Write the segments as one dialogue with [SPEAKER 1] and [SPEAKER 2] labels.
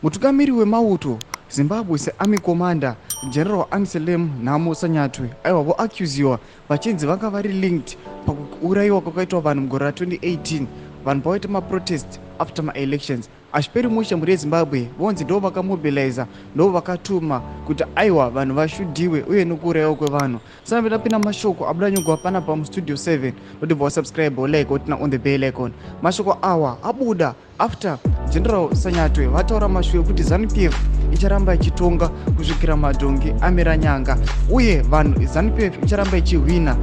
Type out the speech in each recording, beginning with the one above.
[SPEAKER 1] Mutungamiri wemauto Zimbabwe seArmy Commander General Anselm Nhamo Sanyatwe aiwa voacuziwa vachinzi vanga vari linked pakuurayiwa kwakaitwa vanhu mugore ra2018 vanhu pavaita maprotest after maelections. Ashiperi mushe muri yeZimbabwe vonzi ndo vakamobiliza ndo vakatuma kuti aiwa vanhu vashudhiwe uye nokuurayiwa kwevanhu. Saka ndapinda mashoko abuda nyogwa pana pamustudio 7 ndoti subscribe like otina on the bell icon. Mashoko awa abuda after General Sanyatwe vataura mashuwe kuti ZANU-PF icharamba ichitonga kusvikira madhongi amira nyanga uye vanhu ZANU-PF icharamba ichihwina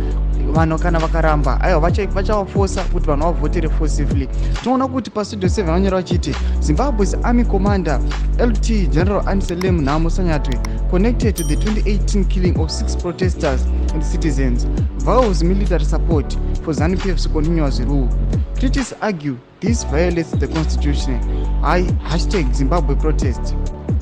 [SPEAKER 1] vanhu kana vakaramba aiwa vachavafosa kuti vanhu vavhotere forcibly. Tinoona kuti pastudio 7 vanyora vachiti Zimbabwe's Army Commander LT General Anselm Nhamo Sanyatwe connected to the 2018 killing of 6 protesters and citizens, vows military support for ZANU-PF's continuous rule. Critics argue this violates the constitution. Hashtag Zimbabwe protest,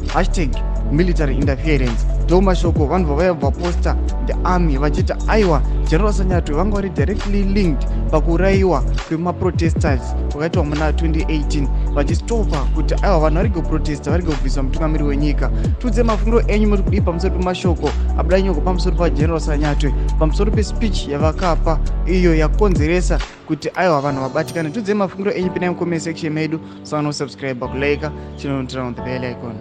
[SPEAKER 1] hashtag military interference. Mashoko vanhu vavaya vaposta the army vachita aiwa General Sanyatwe vanga vari directly linked pakuurayiwa kwemaprotesters kwakaitwa muna 2018 vachistopa kuti aiwa vanhu varige kuprotesta varige kubvisa mutungamiri wenyika. Tudze mafungiro enyu muri kudii pamusoro pemashoko abuda nyoko pamusoro paGeneral Sanyatwe pamusoro pespeech yavakapa iyo yakonzeresa kuti aiwa vanhu vabatikane. Tudze mafungiro enyu pinai mucomment section medu. Subscribe, kulike, chinontira on the bell icon.